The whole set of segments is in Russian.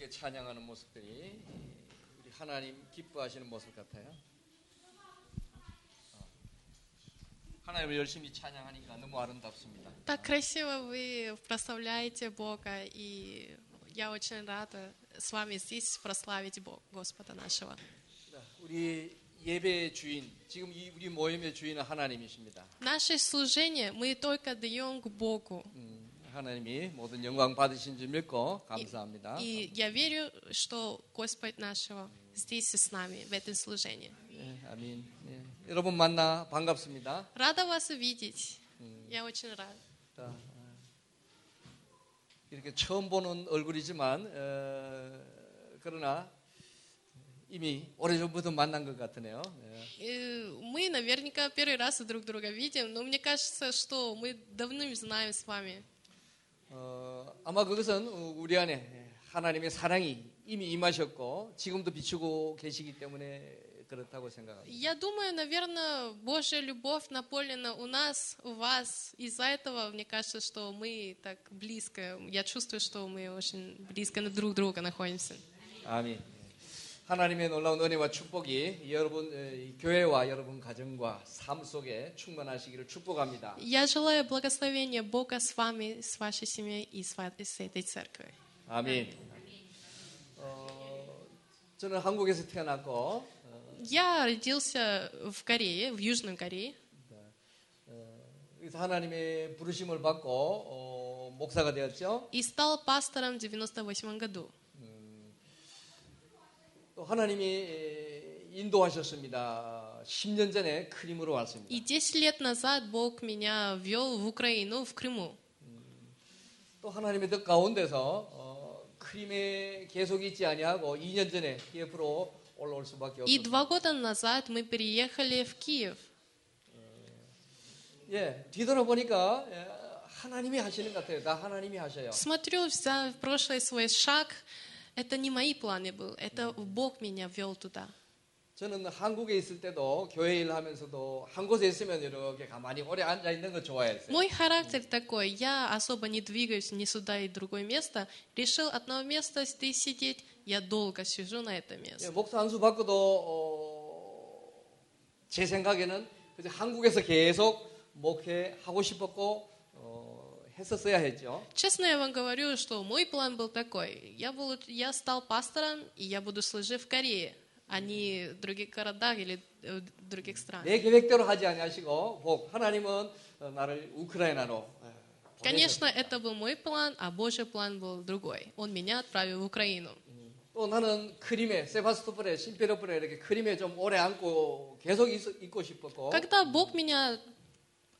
함께 찬양하는 모습들이 우리 하나님 기뻐하시는 모습 같아요. 하나님을 열심히 찬양하니까 너무 아름답습니다. Так красиво вы прославляете Бога, и я очень рада с вами здесь прославить Господа нашего. 우리 예배의 주인, 지금 우리 모임의 주인은 하나님이십니다. Наше служение мы только даем к Богу. 하나님이 모든 영광 받으신 줄 믿고 감사합니다. И я верю, что Господь нашего здесь и с нами в этом служении. 네, 아멘. 네. 여러분 만나 반갑습니다. Рада вас увидеть. Я очень рада. 이렇게 처음 보는 얼굴이지만 그러나 이미 오래전부터 만난 것 같으네요. Мы наверняка первый раз друг друга видим, но мне кажется, что мы давно знаем с вами. 아마 그것은 우리 안에 하나님의 사랑이 이미 임하셨고 지금도 비추고 계시기 때문에 그렇다고 생각합니다. Я думаю, наверное, Божья любовь наполнена у нас, у вас. Из-за этого, мне кажется, что мы так близко. Я чувствую, что мы очень близко друг к другу находимся. 아멘. 하나님의 놀라운 은혜와 축복이 여러분 교회와 여러분 가정과 삶 속에 충만하시기를 축복합니다. Я желаю благословения Бога с вами, с вашей семьей и с этой церковью. 아멘. 저는 한국에서 태어났고 Я родился в Корее, в Южной Корее. 그래서 하나님의 부르심을 받고 목사가 되었죠. И стал пастором в 98 году. 또 하나님이 인도하셨습니다. 10년 전에 크림으로 왔습니다. И 10 лет назад Бог меня ввел в Украину, в Крыму. 또 하나님의 뜻 가운데서 크림에 계속 있지 아니하고 2년 전에 키예프로 올라올 수밖에 И 없었습니다. 2 года назад мы переехали в Киев. 예, 뒤돌아보니까 하나님이 하시는 것 같아요. 다 하나님이 하셔요. Смотрю в прошлый свой шаг, это не мои планы был, это Бог меня вел туда. 저는 한국에 있을 때도 교회 일 하면서도 한 곳에 있으면 이렇게 가만히 오래 앉아 있는 거 좋아했어요. Мой характер такой, я особо не двигаюсь ни сюда и другое место. Решил одного места здесь сидеть, я долго сижу на этом 예, месте. 목사 안수 받고도 제 생각에는 그저 한국에서 계속 목회하고 싶었고 했었어야 했죠. Честно я вам говорю, что мой план был такой. Я стал пастором, и я буду служить в Корее, а не в других городах или в других странах. 내 계획대로 하지 아니하시고 복 하나님은 나를 우크라이나로 Конечно, это был мой план, а Божий план был другой. Он меня отправил в Украину. 또 나는 크림에 세바스토폴에 심페로폴에 이렇게 크림에 좀 오래 앉고 계속 있고 싶었고 Когда Бог меня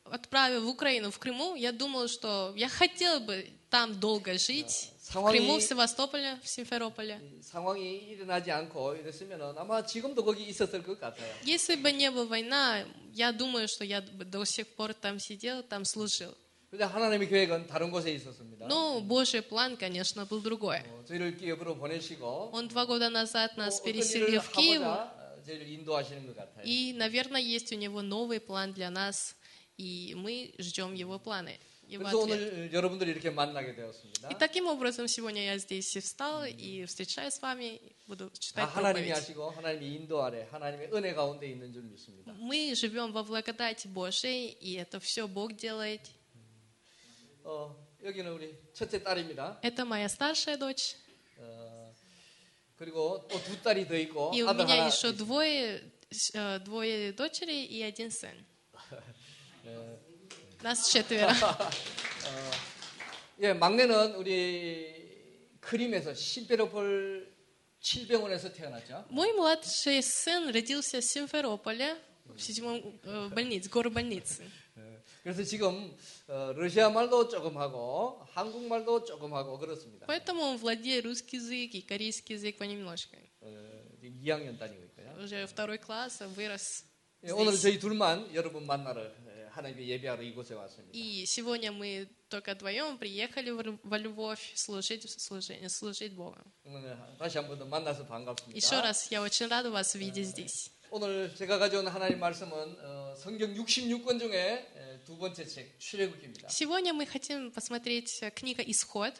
отправил в Украину, в Крыму, я думал, что я хотела бы там долго жить. В Крыму, в Севастополе, в Симферополе. 상황이 일어나지 않고 이랬으면 아마 지금도 거기 있었을 것 같아요. Если бы не была война, я думаю, что я бы до сих пор там сидел, там служил. 그런데 하나님의 계획은 다른 곳에 있었습니다. Но Божий план, конечно, был другой. 저희를 기업으로 보내시고 Он 2 года назад нас 어떤 일을 переселил в Киев, 하고자 저희를 인도하시는 것 같아요. и, наверное, есть у него новый план для нас, и мы ждем его планы, его 그래서 ответ. 오늘 여러분들이 이렇게 만나게 되었습니다. И таким образом сегодня я здесь и встал, и встречаюсь с вами, буду 다 читать 하나님이 проповедь. 하시고 하나님의 인도 아래 하나님의 은혜 가운데 있는 줄 믿습니다. Мы живем во благодати Божией, и это все Бог делает. 여기는 우리 첫째 딸입니다. Это моя старшая дочь, 그리고 또 두 딸이 더 있고 и у 아들 меня 하나 еще 있습니다. двое дочерей и один сын. Нас 4. 예, 막내는 우리 크림에서 심페로폴 7병원에서 태어났죠. Мой младший сын родился в Симферополе, в 7 больнице, горбольнице. 그래서 지금 러시아 말도 조금 하고 한국말도 조금 하고 그렇습니다. Поэтому он владеет русский язык и корейский язык понемножко. 지금 2학년 다니고 있고요. Уже 2 класс, вырос. 예, 오늘 저희 둘만 여러분 만나러 하나님의 예배하러 이곳에 왔습니다. И сегодня мы только вдвоем приехали во Львов служить Богу. 오늘 다시 한 번 더 만나서 반갑습니다. Еще раз, я очень рада вас видеть здесь. 오늘 제가 가져온 하나님 말씀은 성경 66권 중에 두 번째 책 출애굽기입니다. Сегодня мы хотим посмотреть книга «Исход».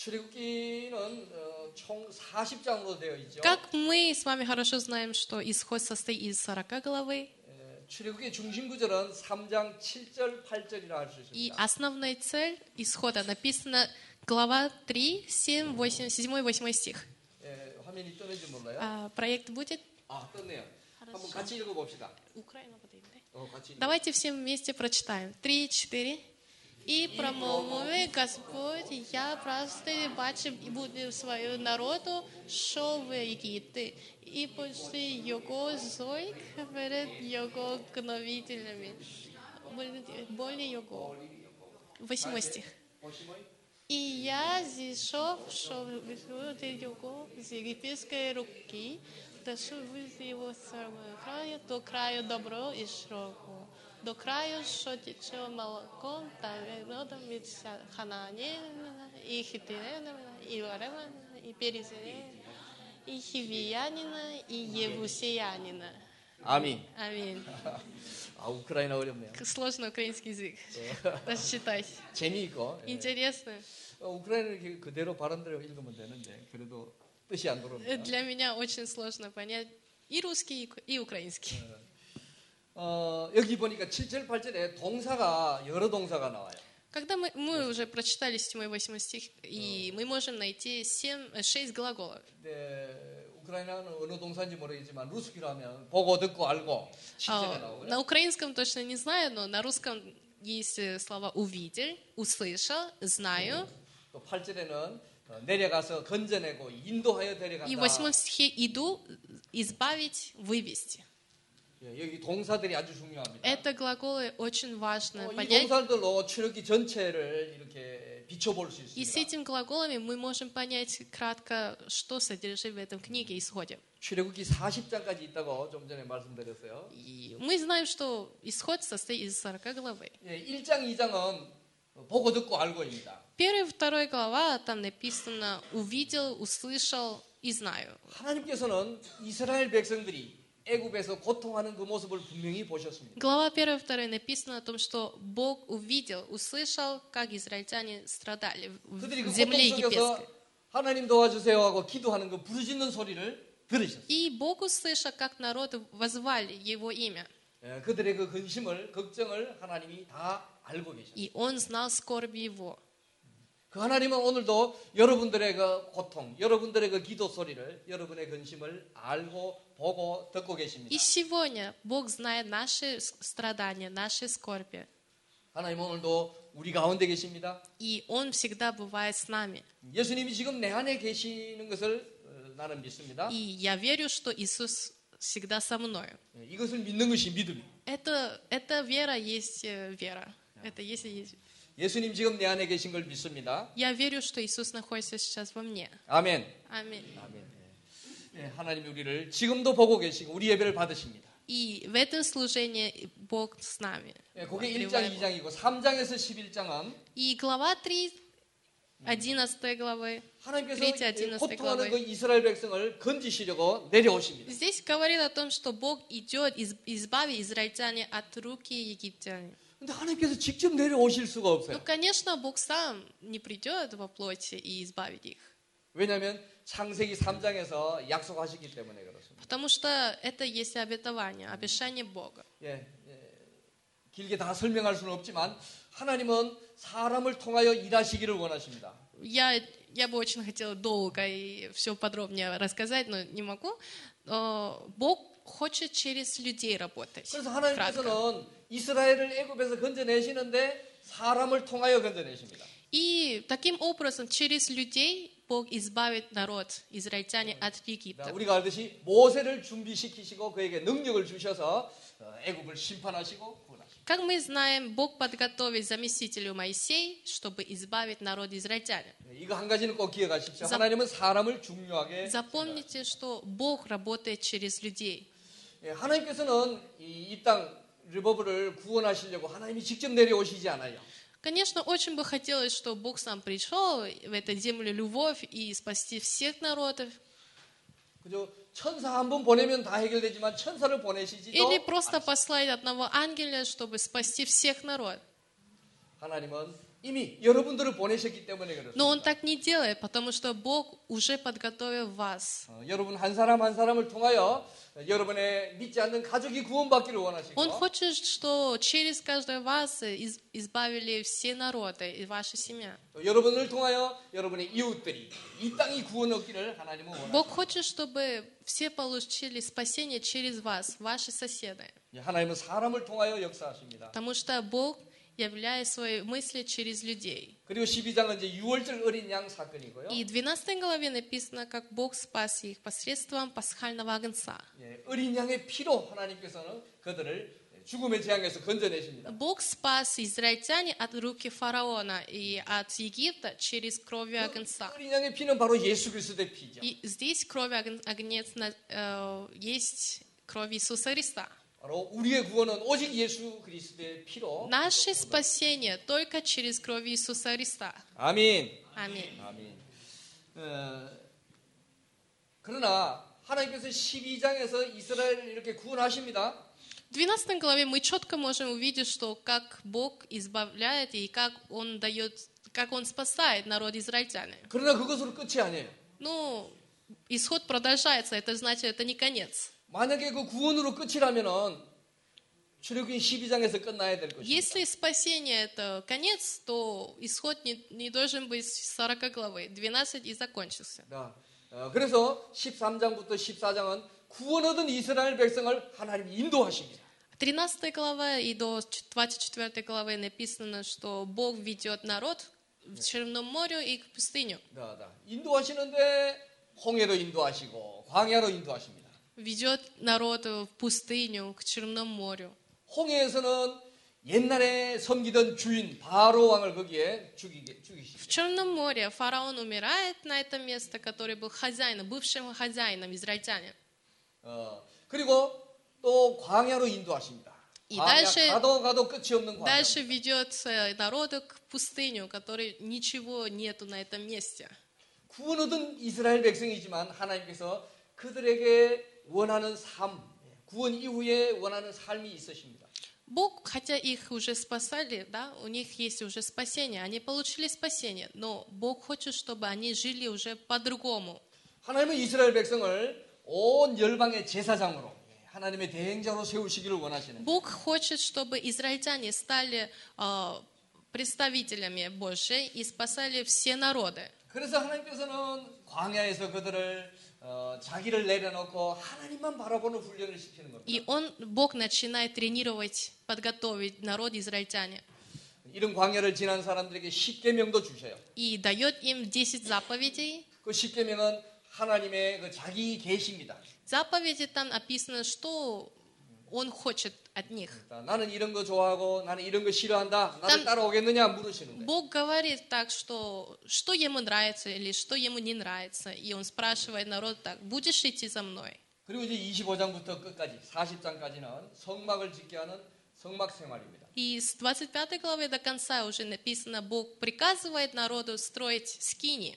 출애굽기는 총 40장으로 되어 있죠. Как мы с вами хорошо знаем, что исход состоит из 40 главы, 출애굽기의 중심 구절은 3장 7절 8절이라 할 수 и 있습니다. основная цель исхода написана глава 3, 7, 8, 7, 8 стих. 화면이 뜨는지 몰라요. Проект будет? 떴네요. 한번 같이 읽어봅시다. Украина будет, да? 같이. Давайте все вместе прочитаем. 3, 4. І промовив Господь, я просто бачив і буду свою народу, що в Єгипті, і пошли його зойк перед його гновителями. Болі його. 8 стих. І я зійшов, щоб визволити його з єгипетської руки, та що вивів його з краю до краю доброго і широкого, до краю, що тече молоком та медом від Ханаанянина, і Хиттянина, і Варема, і Перезянина, і Хивіянина, і Єбусеянина. 아멘. Аминь. 우크라이나 어렵네요. Сложный украинский язык. Даже читать. 재미있고. Интересно. 우크라이나는 이렇게 그대로 발음대로 읽으면 되는데 그래도 뜻이 안 들어옵니다. Для меня очень сложно понять и русский, и украинский. 여기 보니까 7절 8절에 동사가 여러 동사가 나와요. Когда мы уже прочитали 7 и 8 стих, и мы можем найти 6 глаголов. 우크라이나는 어느 동사인지 모르겠지만 루스키로 하면 보고 듣고 알고 7절에 나오고요. На украинском точно не знаю, но на русском есть слова увидел, услышал, знаю. 또 8절에는 내려가서 건져내고 인도하여 И в 데려간다. 8 стихе иду избавить, вывести. 여기 동사들이 아주 중요합니다. Это глаголы очень важно 이 понять. 동사들로 출애굽기 전체를 이렇게 비춰볼 수 И с 있습니다. этими глаголами мы можем понять кратко, что содержит в этом книге Исходе. 출애굽기 40장까지 있다고 좀 전에 말씀드렸어요. И мы знаем, что Исход состоит из 40 главы. 1장, 2장은 보고 듣고 알고입니다. 1 и 2 глава, там написано «увидел, услышал и знаю». 하나님께서는 이스라엘 백성들이 애굽에서 고통하는 그 모습을 분명히 보셨습니다. Глава 1 и 2 написано о том, что Бог увидел, услышал, как израильтяне страдали 그들이 в 그 земле 고통 속에서 египетской. 하나님 도와주세요 하고 기도하는 그 부르짖는 소리를 들으셨어요. И Бог услышал, как народ возвали Его имя. 그들의 그 근심을, 걱정을 하나님이 다 알고 계셨어요. И Он знал скорби Его. 그 하나님은 오늘도 여러분들의 그 고통, 여러분들의 그 기도 소리를, 여러분의 근심을 알고 보고 듣고 계십니다. И сегодня Бог знает наши страдания, наши скорби. 하나님은 오늘도 우리 가운데 계십니다. И Он всегда бывает с нами. 예수님이 지금 내 안에 계시는 것을 나는 믿습니다. И я верю, что Иисус всегда со мною. 이것을 믿는 것이 믿음이에요. Это вера есть вера. Это если есть... 예수님 지금 내 안에 계신 걸 믿습니다. Я верю, что Иисус находится сейчас во мне. 아멘. Аминь. 아멘. 하나님이 우리를 지금도 보고 계시고 우리 예배를 받으십니다. И в этом служении Бог с нами. 그게 1장, 2장이고 3장에서 11장은 И глава 3, 11 главы, 하나님께서 3, 11 고통하는 그 главы. 이스라엘 백성을 건지시려고 내려오십니다. Здесь говорит о том, что Бог идет избавить израильтяне от руки египтян. 근데 하나님께서 직접 내려오실 수가 Ну, 없어요. конечно, Бог сам не придет во плоти и избавит их. 왜냐하면 창세기 3장에서 약속하셨기 때문에 그렇습니다. Потому что это есть обетование, обещание Бога. 길게 다 설명할 수는 없지만 하나님은 사람을 통하여 일하시기를 원하십니다. Я бы очень хотела долго и все подробнее рассказать, но не могу. Бог хочет через людей работать. 그래서 Кратко. 하나님께서는 이스라엘을 애굽에서 건져내시는데 사람을 통하여 건져내십니다. И таким образом через людей Бог избавит народ, израильтяне от Египта. 우리가 알듯이 모세를 준비시키시고 그에게 능력을 주셔서 애굽을 심판하시고 구원하시고. Как мы знаем, Бог подготовит заместителю Моисей, чтобы избавить народ израильтяне. 이거 한 가지는 꼭 기억하십시오. 하나님은 사람을 중요하게. Запомните, что Бог работает через людей. 하나님께서는 이 땅 리버브를 구원하시려고 하나님이 직접 내려오시지 않아요. Конечно, очень бы хотелось, чтобы Бог сам пришел в эту землю любовь и спасти всех народов. 그저 천사 한 번 보내면 다 해결되지만 천사를 보내시지도 Или просто послать одного ангела, чтобы спасти всех народ. 하나님은 이미 여러분들을 보내셨기 때문에 그렇습니다. Но Он так не делает, потому что Бог уже подготовил вас. 여러분 한 사람 한 사람을 통하여 여러분의 믿지 않는 가족이 구원받기를 원하시고 Он хочет, что через каждого вас избавили все народы и ваша семья. 또 여러분을 통하여 여러분의 이웃들이 이 땅이 구원 얻기를 하나님은 원하십니다. Бог хочет, чтобы все получили спасение через вас, ваши соседи. 하나님은 사람을 통하여 역사하십니다. Потому что Бог являет свои мысли через людей. 그리고 12장은 이제 6월절 어린 양 사건이고요. И в 12 главе написано, как Бог спас их посредством пасхального агнца. 어린 양의 피로 하나님께서는 그들을 죽음의 재앙에서 건져내십니다. Бог спас израильтяне от руки фараона и от Египта через кровь агнца. 어린 양의 피는 바로 예수 그리스도의 피죠. И здесь кровь агнец есть кровь Иисуса Христа. 바로 우리의 구원은 오직 예수 그리스도의 피로. Наше спасение только через кровь Иисуса Христа. 아멘. Аминь. 아멘. 그러나 하나님께서 12장에서 이스라엘을 이렇게 구원하십니다. В 12 главе мы четко можем увидеть, что как Бог избавляет и как Он дает, как Он спасает народ израильтян. 그러나 그것으로 끝이 아니에요. Ну, исход продолжается, это значит, это не конец. 만약에 그 구원으로 끝이라면은 출애굽기 12장에서 끝나야 될 것입니다. Если спасение это конец, то исход не должен быть с 40 главы. 12 и закончился. 그래서 13장부터 14장은 구원 얻은 이스라엘 백성을 하나님이 인도하십니다. 13 глава и до 24 главы написано, что Бог ведет народ в Черном море и к пустыню. 인도하시는데 홍해로 인도하시고 광야로 인도하십니다. Ведет народ в пустыню, к Черному морю. 홍해에서는 옛날에 섬기던 주인 바로 왕을 거기에 죽이십니다. В Черном море фараон умирает на это место, который был хозяином, бывшим хозяином израильтянин. 그리고 또 광야로 인도하십니다. И 광야 дальше, 가도 끝이 없는 광야. дальше ведет народу к пустыню, которой ничего нету на этом месте. 구원 얻은 이스라엘 백성이지만 하나님께서 그들에게 원하는 삶, 구원 이후에 원하는 삶이 있으십니다. Бог, хотя их уже спасали, да, у них есть уже спасение, они получили спасение, но Бог хочет, чтобы они жили уже по-другому. 하나님은 이스라엘 백성을 온 열방의 제사장으로 하나님의 대행자로 세우시기를 원하시는. Бог хочет, чтобы израильтяне стали представителями Божьи и спасали все народы. 그래서 하나님께서는 광야에서 그들을 자기를 내려놓고 하나님만 바라보는 훈련을 시키는 겁니다. И Бог начинает тренировать, подготовить народ израильтяне. 이런 광야를 지난 사람들에게 십계명도 주셔요. И дает им 10 заповедей. 그 십계명은 하나님의 그 자기 계시입니다. Заповеди там написано, что Он хочет от них. 나는 이런 거 좋아하고 나는 이런 거 싫어한다. 나를 따라오겠느냐 물으시는데. Бог говорит так, что ему нравится или что ему не нравится. И Он спрашивает народ так, будешь идти за мной? 그리고 이제 25장부터 끝까지 40장까지는 성막을 짓게 하는 성막 생활입니다. И с 25 главы до конца уже написано, Бог приказывает народу строить скини.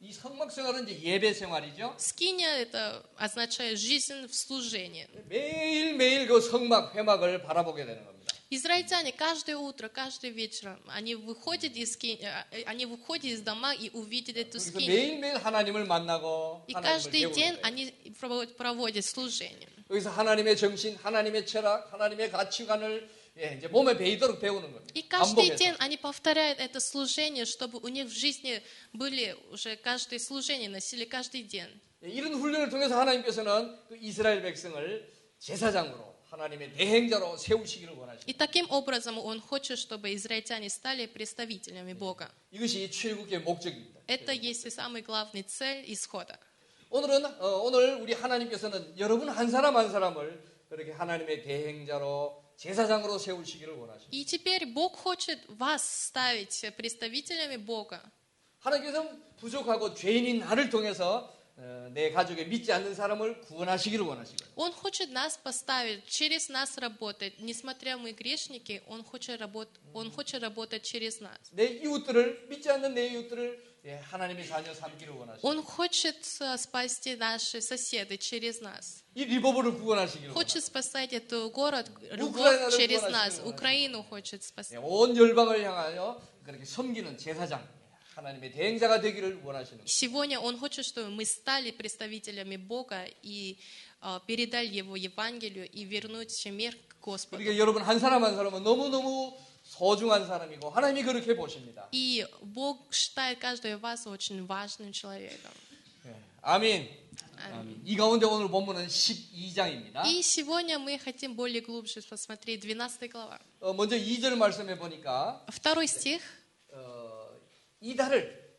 이 성막 생활은 이제 예배 생활이죠. Скиния это означает жизнь в служении. 매일매일 그 성막 회막을 바라보게 되는 겁니다. Израильтяне каждое утро, каждый вечер, они выходят из дома и увидят эту 그래서 скинию. 매일매일 하나님을 만나고 И 하나님을 каждый день 배우는 거예요. они проводят служение. 여기서 하나님의 정신, 하나님의 철학, 하나님의 가치관을 이제 몸에 배이도록 배우는 겁니다. И каждый 반복해서. день они повторяют это служение, чтобы у них в жизни были уже каждое служение, носили каждый день. 이런 훈련을 통해서 하나님께서는 그 이스라엘 백성을 제사장으로 하나님의 대행자로 세우시기를 원하십니다. И таким образом Он хочет, чтобы израильтяне стали представителями Бога. 이것이 출애굽기의 목적입니다. Это есть самый главный цель исхода. 오늘 우리 하나님께서는 여러분 한 사람 한 사람을 그렇게 하나님의 대행자로 제사장으로 세우시기를 원하십니다. И теперь Бог хочет вас ставить представителями Бога. 하나님께서는 부족하고 죄인인 나를 통해서 내 가족에 믿지 않는 사람을 구원하시기를 원하시고요. Он хочет нас поставить, через нас работать. Несмотря мы грешники, Он хочет работать через нас. 내 이웃들을 믿지 않는 내 이웃들을 예, 하나님의 자녀 삼기를 원하십니다. Он хочет спасти наши соседи через нас. 이 리버브를 구원하시기를 Хочет спасать этот город, Украину Львов через 구원하시기를 нас. 원하십니다. Украину хочет спасти. 예, 온 열방을 향하여 그렇게 섬기는 제사장, 하나님의 대행자가 되기를 원하시는 거예요. Сегодня Он хочет, чтобы мы стали представителями Бога и передали Его Евангелию и вернуть мир к Господу. 그러니까 여러분 한 사람 한 사람은 너무너무 소중한 사람이고 하나님이 그렇게 보십니다. И Бог считает каждого из вас очень важным человеком. 예, 아멘. 이 가운데 오늘 본문은 12장입니다. И сегодня мы хотим более глубже посмотреть 12 глава. 먼저 2절 말씀해 보니까 Второй стих. 이 달을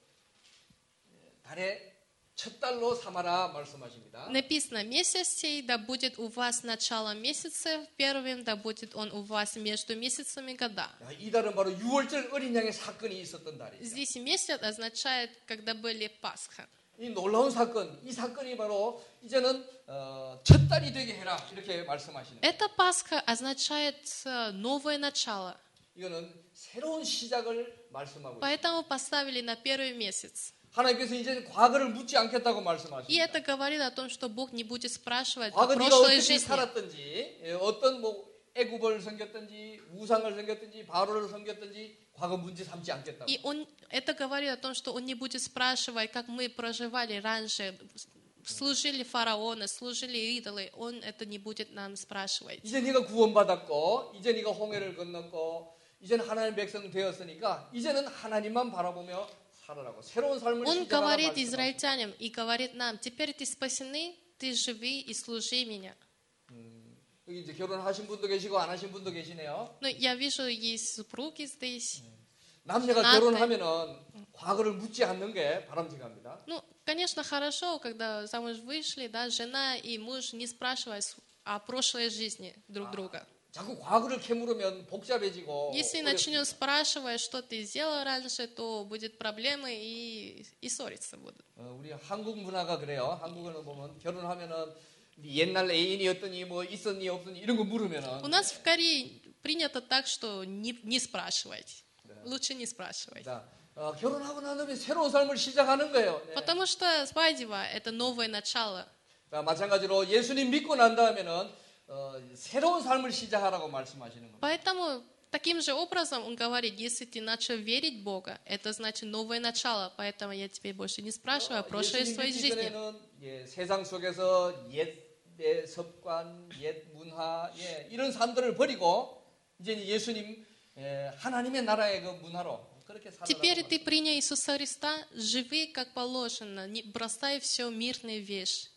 달의 첫 달로 삼아라 말씀하십니다. Написано: месяц сей да будет у вас начало месяца первым, да будет он у вас между месяцами года. 이 달은 바로 6월절 어린 양의 사건이 있었던 달이에요. Здесь месяц означает, когда были Пасха. 이 놀라운 사건, 이 사건이 바로 이제는 첫 달이 되게 해라 이렇게 말씀하시는 거예요. Эта Пасха означает новое начало. 이거는 새로운 시작을 말씀하고 있어요. Поэтому поставили на первый месяц. 하나님께서 이제 과거를 묻지 않겠다고 И 말씀하십니다. это говорит о том, что Бог не будет спрашивать о 과거 네가 прошлой 어떻게 жизни. 살았든지, 어떤 뭐 애굽을 섬겼든지, 우상을 섬겼든지, 바로를 섬겼든지 과거 문제 삼지 않겠다고. И он это говорит о том, что он не будет спрашивать, как мы проживали раньше, служили фараона, служили идолы. Он это не будет нам спрашивать. 이제 네가 구원받았고, 이제 네가 홍해를 건넜고, 이제는 하나님의 백성 되었으니까 이제는 하나님만 바라보며 살아라고 새로운 삶을 Он 시작하라 говорит 말씀하십니다. израильтянам и говорит нам: теперь ты спасены, ты живи и служи меня. 여기 이제 결혼하신 분도 계시고 안 하신 분도 계시네요. Но я вижу, есть супруги здесь. 남녀가 나한테. 결혼하면은 과거를 묻지 않는 게 바람직합니다. Ну, конечно, хорошо, когда замуж вышли, да, жена и муж не спрашивают о прошлой жизни друг друга. 자꾸 과거를 캐물으면 복잡해지고 Если начнем спрашивать, что ты сделал раньше, то будет проблемы и ссориться будут. 우리 한국 문화가 그래요. 한국에는 보면 결혼하면은 옛날 애인이었더니 뭐 있었니 없었니 이런 거 물으면은 У нас в Корее принято так, что не спрашивать. Лучше не спрашивать. 자, 결혼하고 나면 새로운 삶을 시작하는 거예요. 네. Потому что свадьба – это новое начало. 자, 마찬가지로 예수님 믿고 난 다음에는 새로운 삶을 시작하라고 말씀하시는 겁니다. Поэтому таким же образом он говорит: если ты начал верить в Бога, это значит новое начало. Поэтому я тебе больше не спрашиваю о прошлой 예수님 своей 믿기 жизни. 전에는 세상 속에서 옛 습관, 옛 문화, 이런 삶들을 버리고 이제 예수님 하나님의 나라의 그 문화로 그렇게 살아가는 Теперь 거예요. ты принял Иисуса Христа, живи как положено, не бросай все мирные вещи.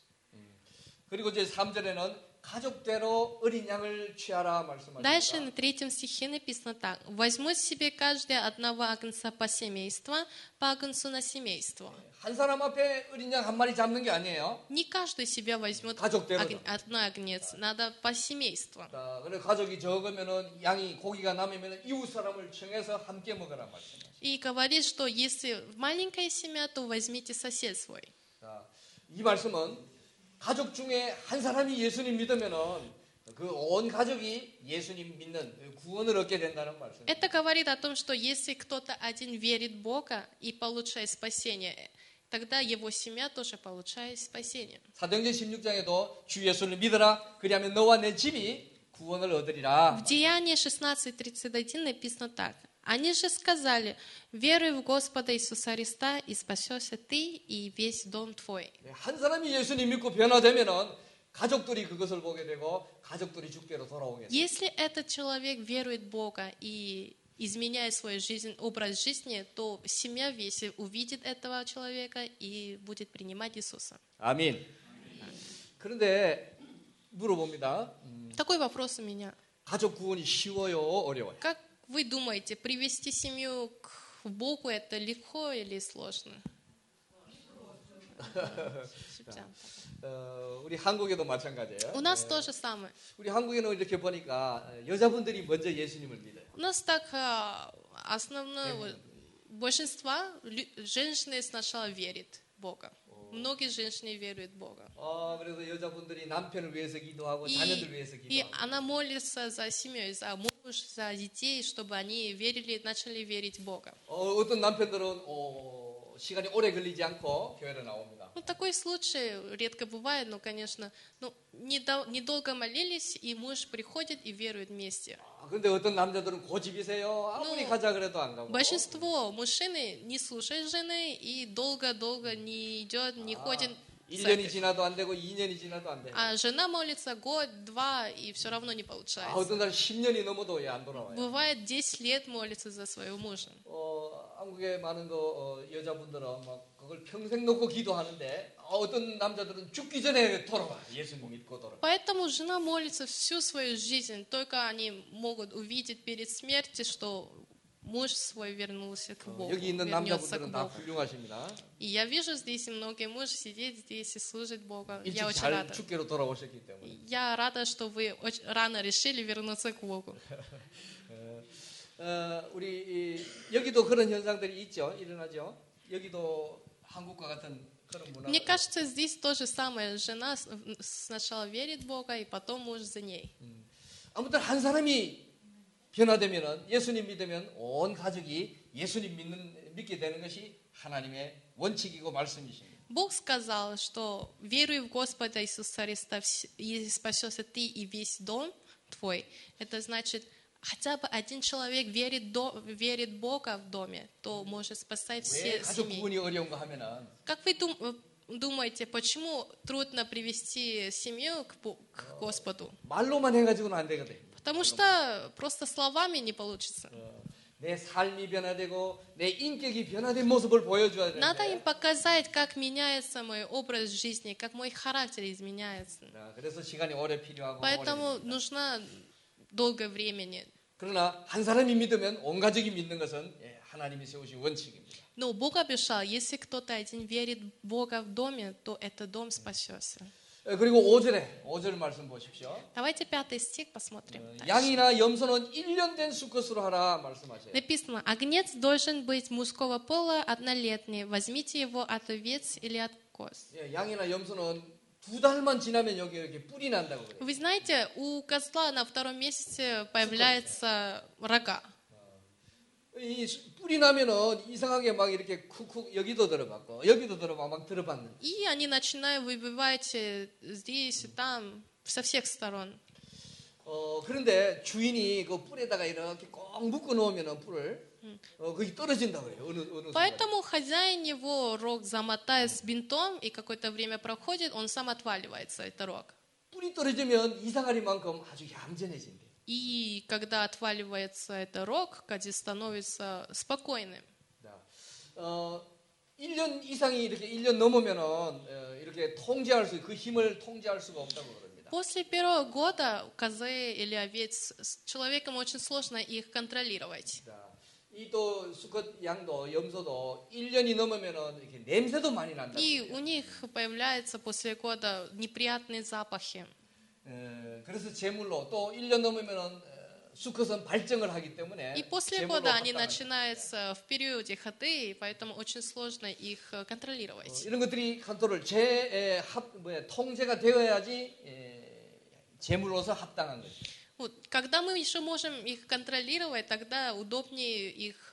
그리고 이제 3절에는 가족대로 어린 양을 취하라 말씀하십니다. Дальше на 3 стихе написано так: «Возьмут себе каждый одного агнца по семейству, по агнцу на семейство». 한 사람 앞에 어린 양 한 마리 잡는 게 아니에요. Не каждый себя возьмет 가족대로. одно агнец, надо по семейству. 자, 그래 가족이 적으면은 양이 고기가 남으면 이웃 사람을 청해서 함께 먹으라 말씀하십니다. И говорит, что если маленькая семья, то возьмите сосед свой. 자, 이 말씀은 가족 중에 한 사람이 예수님 믿으면은 그 온 가족이 예수님 믿는 구원을 얻게 된다는 말씀입니다. Это говорит о том, что если кто-то один верит в Бога и получает спасение, тогда его семья тоже получает спасение. 사도행전 16장에도 주 예수를 믿어라 그리하면 너와 내 집이 구원을 얻으리라. В Деянии 16:31 написано так: «Они же сказали: веруй в Господа Иисуса Христа, и спасешься ты и весь дом твой». 한 사람이 예수님 믿고 변화되면은 가족들이 그것을 보게 되고 가족들이 주께로 돌아오게 돼요. Если этот человек верует в Бога и изменяет свою жизнь, образ жизни, то семья весь увидит этого человека и будет принимать Иисуса. 아멘. 그런데 물어봅니다. Такой вопрос у меня. 가족 구원이 쉬워요, 어려워요? Как вы думаете, привести семью к Богу это легко или сложно? 우리 한국에도 마찬가지예요. У нас то же самое. 우리 한국에는 이렇게 보니까 여자분들이 먼저 예수님을 믿어요. У нас так основное большинство женщины сначала верит в Бога. Многие женщины веруют в Бога. 그래서 여자분들이 남편을 위해서 기도하고 자녀들 위해서 И 기도하고. она молится за семью, за муж, за детей, чтобы они верили, начали верить в Бога. 어떤 남편들은 시간이 오래 걸리지 않고 교회로 나옵니다. Ну, такой случай редко бывает, но, конечно, недолго молились, и муж приходит и верует вместе. 근데 어떤 남자들은 고집이세요. 아무리 가자 그래도 안 가고. Большинство мужчины не слушают жены и долго-долго не идет, не ходит в 1년이 церковь. 지나도 안 되고 2년이 지나도 안 돼. А жена молится год, два, и все равно не получается. 어떤 날 10년이 넘어도 왜 안 돌아와요? Бывает 10 лет молится за своего мужа. 한국의 많은 여자분들은 막 그걸 평생 놓고 기도하는데 어떤 남자들은 죽기 전에 돌아와. 예수님 믿고 돌아와. Поэтому жена молится всю свою жизнь. Только они могут увидеть перед смертью, что муж свой вернулся к Богу, 여기 있는 вернется к 남자분들은 다 Богу. 훌륭하십니다. И я вижу здесь и многие мужи сидеть здесь и служить Бога. Я 일찍 очень 잘 рада. 죽게로 돌아오셨기 때문에. Я рада, что вы очень рано решили вернуться к Богу. 우리 여기도 그런 현상들이 있죠. 일어나죠. 여기도 한국과 같은 그런 문화. Мне кажется, здесь то же самое. Жена сначала верит в Бога, и потом муж за ней. 아무튼 한 사람이 변화되면은 예수님 믿으면 온 가족이 예수님 믿게 되는 것이 하나님의 원칙이고 말씀이십니다. Бог сказал, что веруй в Господа Иисуса Христа, и спасешься ты и весь дом твой. Это значит, хотя бы один человек верит в Бога в доме, то может спасать 왜 все 가족 семьи. 구분이 어려운가 하면은 Как вы думаете, почему трудно привести семью к Господу? 말로만 해가지고는 안 되거든. Потому что просто словами не получится. 내 삶이 변화되고 내 인격이 변화된 모습을 보여줘야 Надо им 되는데. показать, как меняется мой образ жизни, как мой характер изменяется. 그래서 시간이 오래 필요하고. Поэтому 오래 нужно долгое времени. 그러나 한 사람이 믿으면 온 가족이 믿는 것은 하나님이 세우신 원칙입니다. Но Бог обещал, если кто-то один верит в Бога в доме, то этот дом спасется. 그리고 5절 말씀 보십시오. Давайте 5 стих посмотрим. 양이나 염소는 1년 된 수컷으로 하라 말씀하세요. Написано, агнец должен быть мужского пола однолетний. Возьмите его от овец или от коз. 양이나 염소는 2달만 지나면 여기 이렇게 뿔이 난다고 그래요. Вы знаете, у козла на втором месяце появляются рога. 이 뿔이 나면은 이상하게 막 이렇게 쿡쿡 여기도 들어봤고 여기도 들어봐 막 들어봤는데. И они начинают выбивать здесь и там, со всех сторон. 그런데 주인이 그 뿔에다가 이렇게 꼭 묶어 놓으면은 뿔을 거기 떨어진다고 해요. 어느 순간. Поэтому хозяин его рог замотает с бинтом, и какое-то время проходит, он сам отваливается, это рог. 뿔이 떨어지면 이상하리만큼 아주 얌전해진대. И когда отваливается это рог, кадис становится спокойным. 1년 이상이 이렇게 1년 넘으면은 이렇게 통제할 그 힘을 통제할 수가 없다고 그럽니다. После первого года козы или овец с человеком очень сложно их контролировать. 이 또 수컷 양도 염소도 1년이 넘으면은 이렇게 냄새도 많이 난다. И у них появляются после года неприятные запахи. 그래서 제물로 또 1년 넘으면은 수컷은 발정을 하기 때문에 И после 제물로 года они 합당하죠. начинаются в периоде ходы, и поэтому очень сложно их контролировать. 이런 것들이 컨트롤 통제가 되어야지 제물로서 합당한 거죠. Вот, когда мы еще можем их контролировать, тогда удобнее их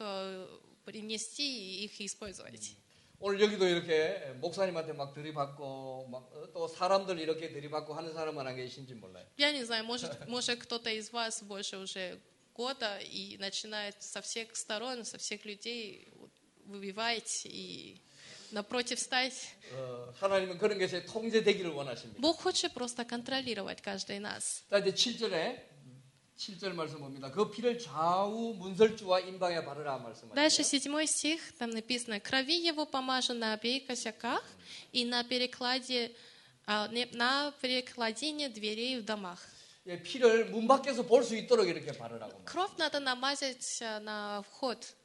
принести и их использовать. 오늘 여기도 이렇게 목사님한테 막 들이받고 막 또 사람들 이렇게 들이받고 하는 사람은 안 계신지 몰라요. Я не знаю, может кто-то из вас больше уже года и начинает со всех сторон, со всех людей выбивать и напротив стать. 하나님은 그런 것에 통제되기를 원하십니다. Бог хочет просто контролировать каждый из нас. 자 이제 7절 말씀 봅니다. 그 피를 좌우 문설주와 임방에 바르라 말씀하시죠. Дальше 7 стих, там написано, крови его помажу на обеих косяках и на перекладине дверей в домах. 예, 피를 문 밖에서 볼 수 있도록 이렇게 바르라고. Кровь надо намазать на вход,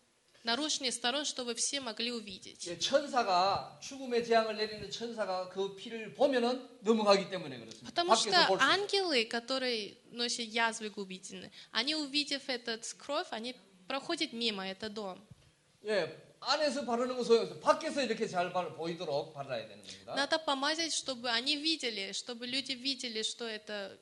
наружные стороны, чтобы все могли увидеть. 예, 천사가 죽음의 재앙을 내리는 천사가 그 피를 보면은 넘어가기 때문에 그렇습니다. Потому что 밖에서 볼 수. ангелы, которые носят язвы губительные, они, увидев этот кровь, они проходят мимо этот дом. 예, 안에서 바르는 거 소용없어요. 밖에서 이렇게 잘 보이도록 발라야 되는 겁니다. Надо помазать, чтобы они видели, чтобы люди видели, что это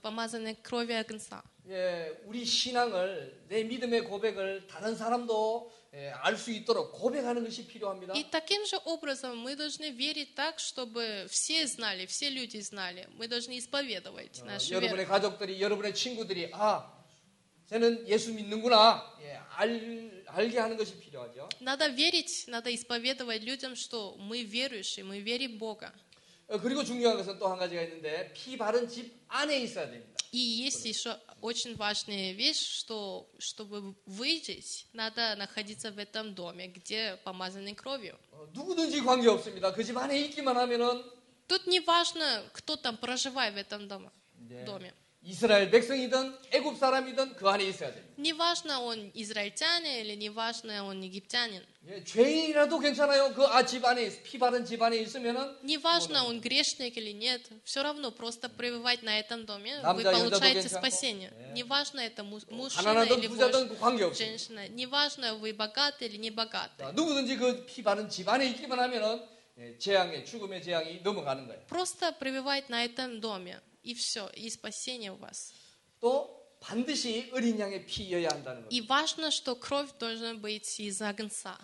помазанное кровью агнца. 예, 우리 신앙을 내 믿음의 고백을 다른 사람도 알 수 있도록 고백하는 것이 필요합니다. И таким же образом мы должны верить так, чтобы все знали, все люди знали. Мы должны исповедовать нашу веру. 여러분의 가족들이, 여러분의 친구들이 쟤는 예수 믿는구나 알게 하는 것이 필요하죠. Надо верить, надо исповедовать людям, что мы верующие, мы верим в Бога. 그리고 중요한 것은 또 한 가지가 있는데 피 바른 집 안에 있어야 됩니다. И есть еще очень важная вещь, что чтобы выжить, надо находиться в этом доме, где помазаны кровью. 누구든지 관계 없습니다. 그 집 안에 있기만 하면은 Тут не важно, кто там проживает в этом доме. 이스라엘 백성이든 애굽 사람이든 그 안에 있어야 됩니다. Не важно, он израильтянин или не важно, он египтянин. 죄인이라도 괜찮아요. 그 집 안에 피 바른 집 안에 있으면은 Не важно, он грешник или нет. Все равно просто пребывать на этом доме, вы 남자, 여자도 получаете 괜찮고. спасение. Не важно, это мужчина 가난하든 или 부자든 그 관계 없어요. женщина. Не важно, вы богаты или не богаты. 누구든지 그 피 바른 집 안에 있기만 하면은 재앙의 죽음의 재앙이 넘어가는 거예요. Просто пребывать на этом доме. И все, и спасение у вас. 또 반드시 어린 양의 피여야 한다는 И 거예요. важно, что кровь должна быть из агнца.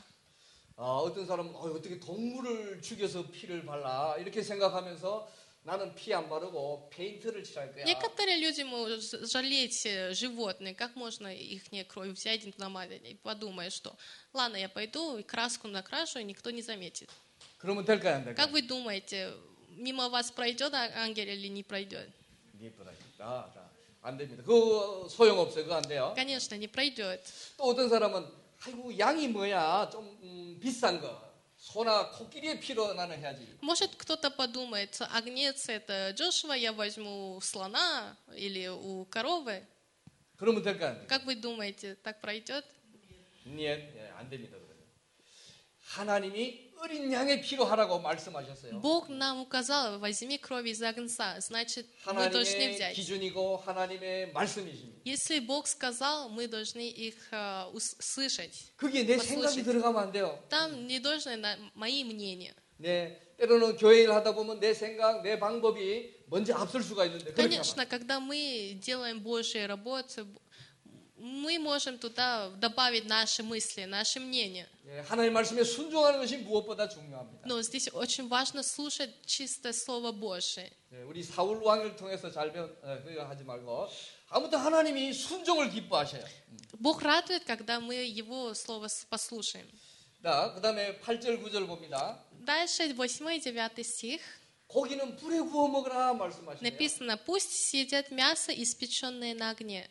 어떤 사람은 어떻게 동물을 죽여서 피를 발라 이렇게 생각하면서 나는 피 안 바르고 페인트를 칠할 거야. Некоторые люди могут жалеть животных, как можно их кровь взять и намазать, и подумать, что ладно, я пойду и краску накрашу, и никто не заметит. 그러면 될까요, 안 될까요? Как вы думаете, мимо вас пройдет ангел или не пройдет? 안 됩니다. 그거 소용없어요. 그거 안 돼요. Конечно, не пройдет. 또 어떤 사람은 아이고 양이 뭐야 좀 비싼 거 소나 코끼리의 피로 나는 해야지. Может, кто-то подумает, агнец это дешево, я возьму у слона или у коровы. 그러면 될까요? 안 될까요? Как вы думаете, так пройдет? 안 됩니다. 하나님이 어린 양의 피로 하라고 말씀하셨어요. Бог нам указал, возьми кровь из агнца, значит, мы должны 하나님의 взять. 기준이고 하나님의 말씀이십니다. Если Бог сказал, мы должны их слышать. 그게 내 생각이 들어가면 안 돼요. Там не должны мои мнения. 때로는 교회 일 하다 보면 내 생각, 내 방법이 먼저 앞설 수가 있는데 그렇게 하면 Конечно, когда мы делаем Божьи работы, мы можем туда добавить наши мысли, наши мнения. 하나님 말씀에 순종하는 것이 무엇보다 중요합니다. Но здесь очень важно слушать чистое Слово Божие. 우리 사울 왕을 통해서 잘 그거 하지 말고 아무튼 하나님이 순종을 기뻐하셔요. Бог радует, когда мы Его Слово послушаем. 자, 그다음에 8절 9절 봅니다. Дальше 8 и 9 стих. 고기는 불에 구워 먹으라 말씀하시네요. Написано, пусть съедят мясо, испеченное на огне.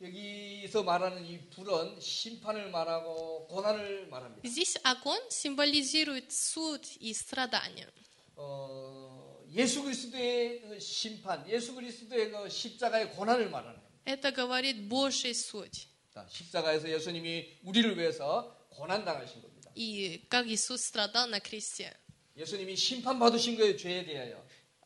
여기서 말하는 이 불은 심판을 말하고 고난을 말합니다. Здесь огонь символизирует суд и страдания. 예수 그리스도의 그 심판, 예수 그리스도의 그 십자가의 고난을 말하는 겁니다. Это говорит Божий суд. 십자가에서 예수님이 우리를 위해서 고난 당하신 겁니다. И как Иисус страдал на кресте. 예수님이 심판 받으신 거예요, 죄에 대하여.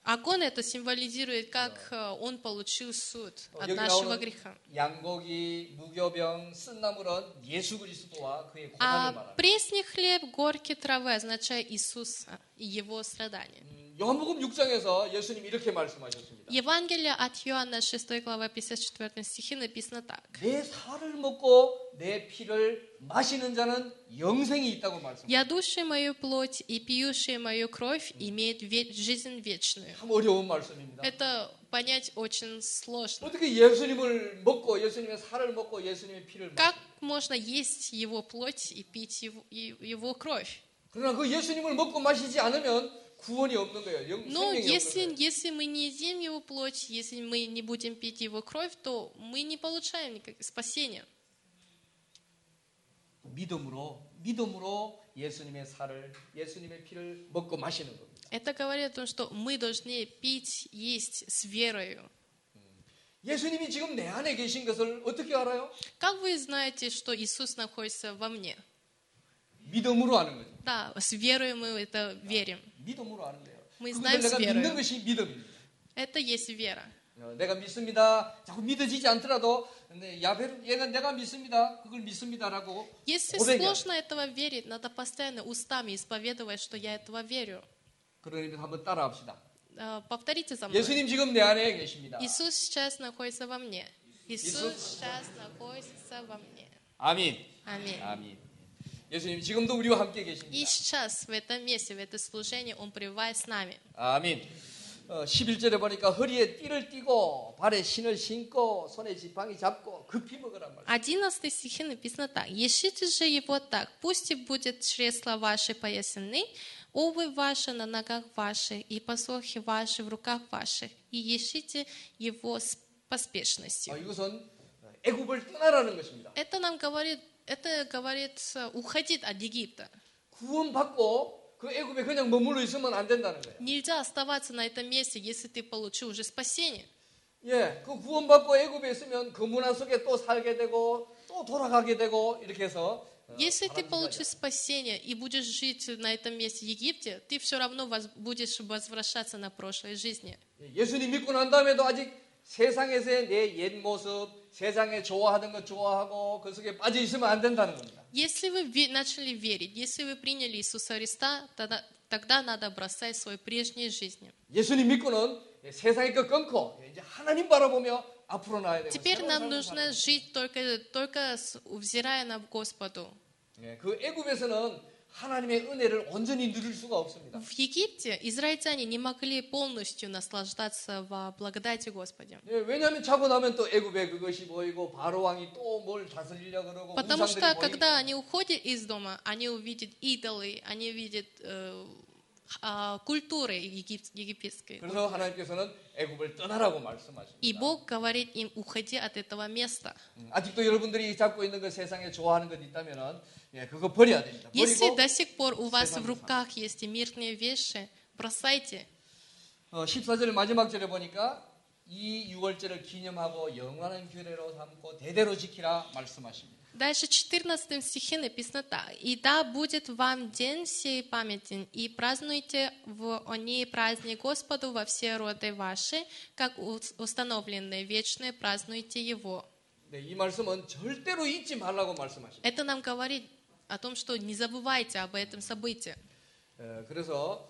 Огонь это символизирует, как Он получил суд от 여기 нашего 나오는 греха. 양고기, 무교병, 쓴나물은 예수 그리스도와 그의 고난을 А 말합니다. пресный хлеб, горькие травы означает Иисуса и Его страдания. 요한복음 6장에서 예수님이 이렇게 말씀하셨습니다. Евангелие от Иоанна, 6 глава, 54 стихе написано так. 내 살을 먹고 내 피를 마시는 자는 영생이 있다고 말씀하셨습니다. «Ядущий мою плоть и пьющий мою кровь имеет жизнь вечную». 참 어려운 말씀입니다. Это понять очень сложно. 어떻게 예수님을 먹고 예수님의 살을 먹고 예수님의 피를 Как можно есть Его плоть и пить Его кровь? 그러나 그 예수님을 먹고 마시지 않으면 구원이 없는 거예요. Но 생명이 없는 거예요. если мы не едим Его плоть, если мы не будем пить Его кровь, то мы не получаем спасения. 믿음으로 예수님의 살을, 예수님의 피를 먹고 마시는 겁니다. Это говорит о том, что мы должны пить, есть с верою. 예수님이 지금 내 안에 계신 것을 어떻게 알아요? Как вы знаете, что Иисус находится во мне? 믿음으로 아는 거죠. Да, с верой мы это верим. 믿음으로 아는 거예요. Мы 그것을 знаем с 내가 믿는 верою. 것이 믿음입니다. Это есть вера. 내가 믿습니다. 자꾸 믿어지지 않더라도 얘가 내가 믿습니다. 그걸 믿습니다라고 Если 고백해야 сложно этого верить, надо постоянно устами исповедовать, что я этого верю. 그러니까 한번 따라합시다. Повторите за мной. 예수님 지금 내 안에 계십니다. Иисус сейчас находится во мне. Иисус сейчас находится во мне. 아멘. Аминь. 아멘. 예수님 지금도 우리와 함께 И 계십니다. сейчас, в этом месте, в это служение, Он пребывает с нами. 아멘. 11절에 보니까 허리에 띠를 띠고 발에 신을 신고 손에 지팡이 잡고 급히 먹으란 말. 11 стихе написано так. «Ешите же его так, пусть и будет чресла ваши поясаны, обувь ваша на ногах ваших, и посохи ваши в руках ваших, и ешите его с поспешностью». 이것은 애굽을 떠나라는 것입니다. Это говорит, уходить от Египта. 구원받고 그 애굽에 그냥 머물러 있으면 안 된다는 거예요. Нельзя оставаться на этом месте, если ты получил уже спасение. 예, 그 구원받고 애굽에 있으면 그 문화 속에 또 살게 되고 또 돌아가게 되고 이렇게 해서 Если ты получишь спасение и будешь жить на этом месте в Египте, ты все равно будешь возвращаться на прошлой жизни. 예수님 믿고 난 다음에도 아직 세상에서의 내 옛 모습, 세상에 좋아하던 것 좋아하고 그 속에 빠져 있으면 안 된다는 겁니다. Если вы начали верить, если вы приняли Иисуса Христа, тогда надо бросать свою прежнюю жизнь. 예수님 믿고는 세상의 것 끊고 이제 하나님 바라보며 앞으로 나아야 되고. Теперь нам нужно жить только взирая на Господу. 그 애굽에서는 하나님의 은혜를 온전히 누릴 수가 없습니다. В Египте израильтяне не могли полностью наслаждаться во благодати Господа. 왜냐하면 자고 나면 또 애굽에 그것이 보이고 바로 왕이 또 뭘 다스리려고 그러고 Потому 우상들이 что, 보이고. когда они уходят из дома, они увидят идолы, они видят культуры египетской. 그래서 하나님께서는 애굽을 떠나라고 말씀하십니다. И Бог говорит им, уходи от этого места. 아직도 여러분들이 잡고 있는 그 세상에 좋아하는 것 있다면은 그거 버려야 됩니다. Если 버리고 до сих пор у вас в 세상에서. руках есть мирные вещи, бросайте. 14절 마지막 절에 보니까 이 유월절을 기념하고 영원한 규례로 삼고 대대로 지키라 말씀하십니다. Дальше в 14 стихе написано так. «И да будет вам день сей памятен, и празднуйте в ней праздник Господу во все роды ваши, как установленные вечные, празднуйте его». 네, 이 말씀은 절대로 잊지 말라고 말씀하십니다. Это нам говорит о том, что не забывайте об этом событии. 그래서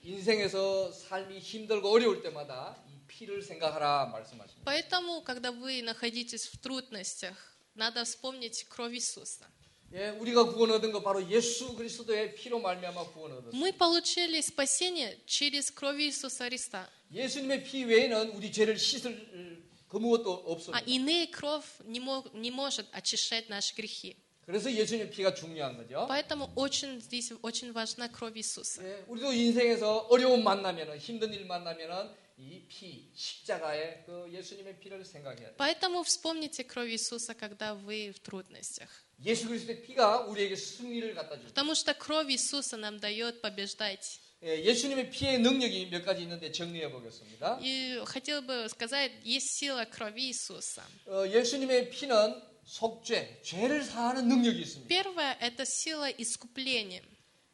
인생에서 삶이 힘들고 어려울 때마다 이 피를 생각하라 말씀하십니다. Поэтому, когда вы находитесь в трудностях, надо вспомнить кровь Иисуса. 예, 우리가 구원 얻은 거 바로 예수 그리스도의 피로 말미암아 구원 얻었습니다. Мы получили спасение через кровь Иисуса Христа. 예수님의 피 외에는 우리 죄를 씻을 그 무엇도 А 없습니다. иная кровь не может очищать наши грехи. 그래서 예수님의 피가 중요한 거죠. Поэтому здесь очень важна кровь Иисуса. 예, 우리도 인생에서 어려움 만나면은 힘든 일 만나면은 이 피, 십자가의 그 예수님의 피를 생각해야 돼요. Поэтому вспомните кровь Иисуса, когда вы в трудностях. 예수 그리스도의 피가 우리에게 승리를 갖다 줍니다. Потому что кровь Иисуса нам дает побеждать. 예, 예수님의 피의 능력이 몇 가지 있는데 정리해 보겠습니다. И хотел бы сказать, есть сила крови Иисуса. 예수님의 피는 속죄, 죄를 사하는 능력이 있습니다. Первое – это сила искупления.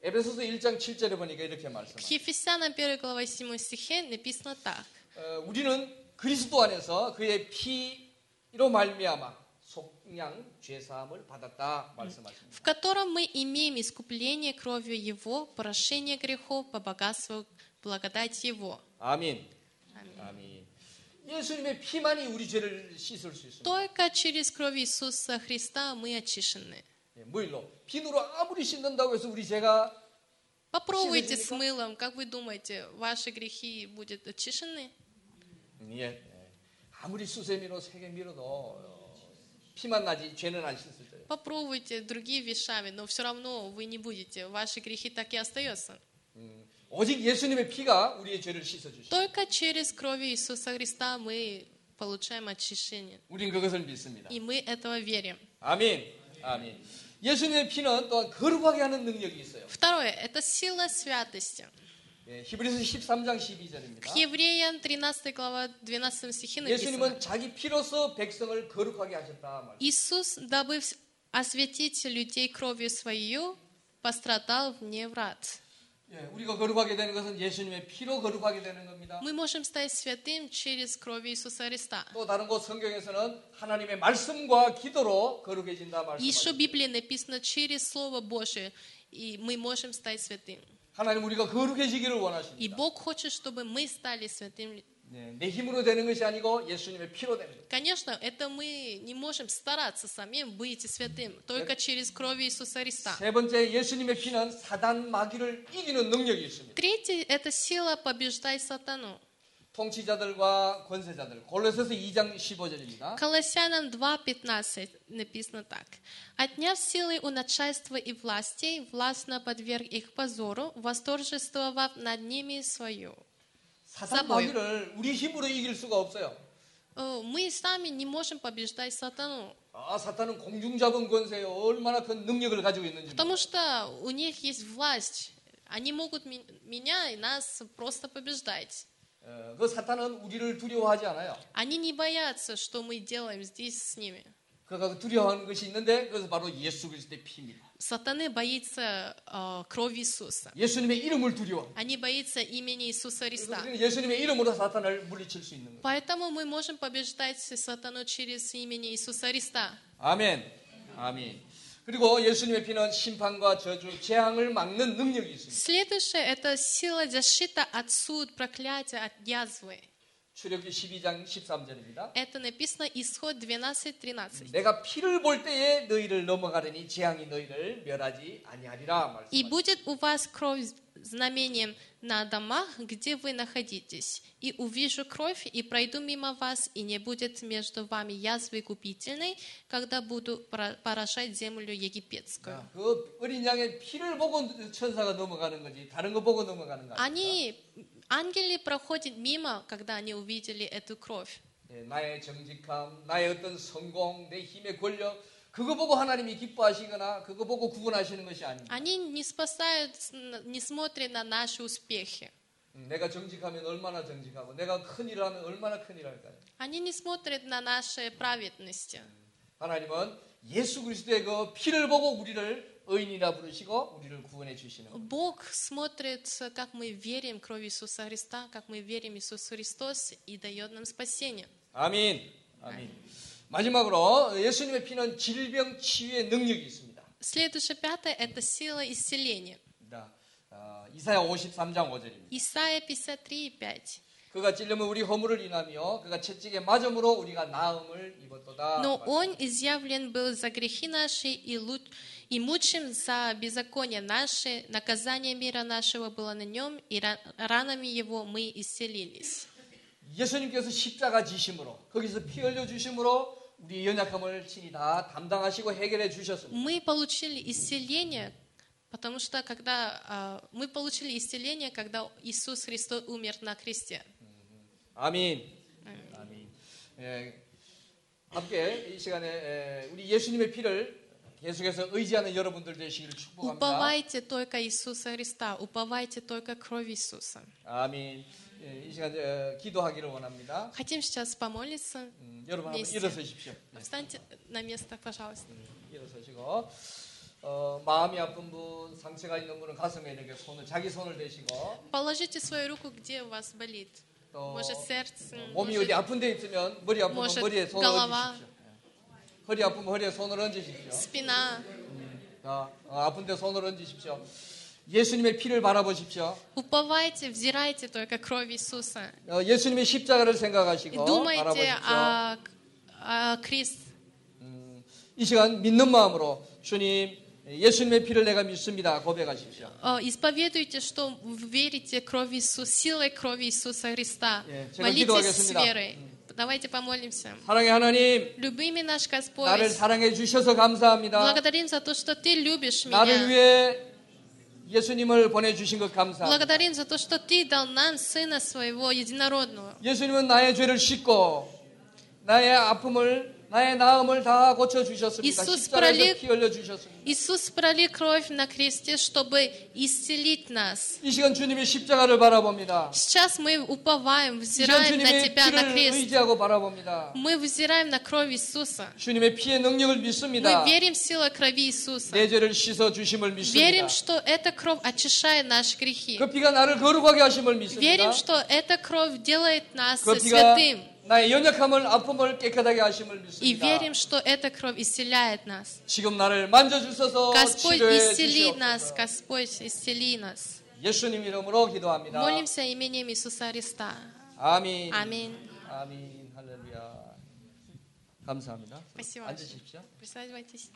에베소서 1장 7절에 보니까 이렇게 К 말씀합니다. Ефесянам 1 глава 7 стихе написано так. 우리는 그리스도 안에서 그의 피로 말미암아 속량 죄 사함을 받았다 말씀하십니다. В котором мы имеем искупление кровью Его, прощение грехов по богатству благодати Его. 아멘. 아멘. 예수님의 피만이 우리 죄를 씻을 수 있습니다. Только через кровь Иисуса Христа мы очищены. 뭐 일로? 비누로 아무리 씻는다고 해서 우리 죄가 Попробуйте с 씻어집니까? мылом, как вы думаете, ваши грехи будут очищены? 예. 아무리 수세미로 세게 밀어도 피만 나지 죄는 안 씻을 거예요. Попробуйте другие вещами, но все равно вы не будете. Ваши грехи так и остаются. 오직 예수님의 피가 우리의 죄를 씻어 주시죠. Только через кровь Иисуса Христа мы получаем очищение. 우린 그것을 믿습니다. И мы этого верим. 아멘. 아멘. 예수님의 피는 또한 거룩하게 하는 능력이 있어요. Второе – это сила святости. 예, 히브리서 13장 К 12절입니다. Евреям 13 глава 12 стихе написано. 예수님은 자기 피로서 백성을 거룩하게 하셨다 말이에요. Иисус, дабы осветить людей кровью свою, пострадал вне врат. 예, 우리가 거룩하게 되는 것은 예수님의 피로 거룩하게 되는 겁니다. Мы можем стать святым через кровь Иисуса Христа. 또 다른 곳 성경에서는 하나님의 말씀과 기도로 거룩해진다 Еще 말씀하십니다. в Библии написано через Слово Божие, и мы можем стать святым. 하나님 우리가 거룩해지기를 И 원하십니다. Бог хочет, чтобы мы стали 내 힘으로 되는 것이 아니고 예수님의 피로 되는 것. Конечно, это мы не можем стараться самим быть святым, только через кровь Иисуса Христа. 세 번째, 예수님의 피는 사단 마귀를 이기는 능력이 있습니다. Третье – это сила побеждать сатану. 통치자들과 권세자들. 골로새서 2장 15절입니다. Колоссянам 2:15 написано так. «Отняв силы у начальства и властей, властно подверг их позору, восторжествовав над ними свою». 사단 마귀를 우리 힘으로 이길 수가 없어요. Мы сами не можем побеждать сатану, 사탄은 공중 잡은 권세에 얼마나 큰 능력을 가지고 있는지. потому что у них есть власть. Они могут меня и нас просто побеждать. 그 사탄은 우리를 두려워하지 않아요. Они не боятся, что мы делаем здесь с ними. 그가 두려워하는 것이 있는데 그것은 바로 예수 그리스도의 피입니다. Сатаны боится крови Иисуса. 예수님의 이름을 두려워. Они боятся имени Иисуса Христа. 우리는 예수님의 이름으로 사탄을 물리칠 수 있는 거예요. Поэтому мы можем побеждать сатану через имени Иисуса Христа. 아멘. 아멘. 그리고 예수님의 피는 심판과 저주, 재앙을 막는 능력이 있습니다. Следующее – это сила защиты от суд, проклятия, от язвы. 출애굽기 12장 13절입니다. Это написано Исход 12:13. 내가 피를 볼 때에 너희를 넘어가려니 재앙이 너희를 멸하지 아니하리라 И 말씀하셨습니다. будет у вас кровь знамением на домах, где вы находитесь. И увижу кровь, и пройду мимо вас, и не будет между вами язвы губительной, когда буду поражать землю египетскую. 그 어린 양의 피를 보고 천사가 넘어가는 거지 다른 거 보고 넘어가는 거 아닙니다. Ангелы проходят мимо, когда они увидели эту кровь. 나의 정직함, 나의 어떤 성공, 내 힘의 권력 그거 보고 하나님이 기뻐하시거나 그거 보고 구원하시는 것이 아닙니다. Они не спасают, не смотрят на наши успехи. 내가 정직하면 얼마나 정직하고 내가 큰일을 하면 얼마나 큰일 할까요? Они не смотрят на наши праведности. 하나님은 예수 그리스도의 그 피를 보고 우리를 의인이라 부르시고 우리를 구원해 주시는 겁니다. Бог смотрит, как мы верим в кровь Иисуса Христа, как мы верим в Иисус Христос и дает нам спасение. 아멘. 아멘. 마지막으로 예수님의 피는 질병 치유의 능력이 있습니다. Следующее, пятое, это сила исцеления. 이사야 53장 5절입니다. Исайя 53:5. 그가 찔림은 우리 허물을 인하며 그가 채찍에 맞음으로 우리가 나음을 입었도다. Но Он изъявлен был за грехи наши и мучим за беззаконие наши, наказание мира нашего было на Нем, и ранами Его мы исцелились. 예수님께서 십자가 지심으로 거기서 피 흘려 주심으로 우리 연약함을 친히 다 담당하시고 해결해 주셨습니다. Мы получили исцеление, потому что мы получили исцеление, когда Иисус Христос умер на кресте. 아멘. 아멘. 함께 이 시간에 우리 예수님의 피를 계속해서 의지하는 여러분들 되시기를 축복합니다. Уповайте только Иисуса Христа, уповайте только кровь Иисуса. 아멘. 이 시간 기도하기를 원합니다. Хотим сейчас помолиться. 여러분 한번 일어서십시오. Встаньте на место, пожалуйста. 일어서시고 마음이 아픈 분, 상처가 있는 분은 가슴에 이렇게 자기 손을 대시고 Положите свою руку, где у вас болит. Может, сердце, 몸이 어디 아픈 데 있으면 머리 아프면 может, 머리에 손을 голова, 얹으십시오. 허리 아프면 허리에 손을 얹으십시오. спина. 아픈 데 손을 얹으십시오. 예수님의 피를 바라보십시오. Уповайте, взирайте только кровь Иисуса. 예수님의 십자가를 И 생각하시고 думайте 바라보십시오. о крест. 이 시간 믿는 마음으로 주님 예수님의 피를 내가 믿습니다. 고백하십시오. Исповедуйте, что вы верите в кровь Иисуса, силой крови Иисуса Христа. 제가 Молитесь с 기도하겠습니다. верой. Давайте помолимся. 사랑의 하나님, Любимый наш Господь, 나를 사랑해 주셔서 감사합니다. благодарим за то, что Ты любишь 나를 меня. 위해 예수님을 보내주신 것 감사합니다. Благодарим за то, что Ты дал нам Сына Своего Единородного. 예수님은 나의 죄를 씻고 나의 아픔을 나의 나음을 다 고쳐주셨습니다. 이수 십자가에서 피 흘려주셨습니다. Иисус пролил кровь на кресте, чтобы исцелить нас. 이 시간 주님의 십자가를 바라봅니다. Сейчас мы 이 уповаем, 시간 взираем на 주님의 Тебя, на 피를 крест. 의지하고 바라봅니다. Мы взираем на кровь Иисуса. 주님의 피의 능력을 믿습니다. Мы верим в силу крови Иисуса. 내 죄를 씻어 주심을 믿습니다. Верим, что эта кровь очищает наши грехи. 그 피가 나를 거룩하게 하심을 믿습니다. Верим, что эта кровь делает нас 그 피가 святым. 나의 연약함을 아픔을 깨끗하게 하심을 И 믿습니다. верим, что эта кровь исцеляет нас. 지금 나를 만져주셔서 Господь, 치료해 исцели нас. 주시옵소서. Господь, исцели нас. 예수님 이름으로 기도합니다. Молимся именем Иисуса Христа. 아멘. Аминь. 아멘. 할렐루야. 감사합니다. Спасибо. 앉으십시오. Присаживайтесь.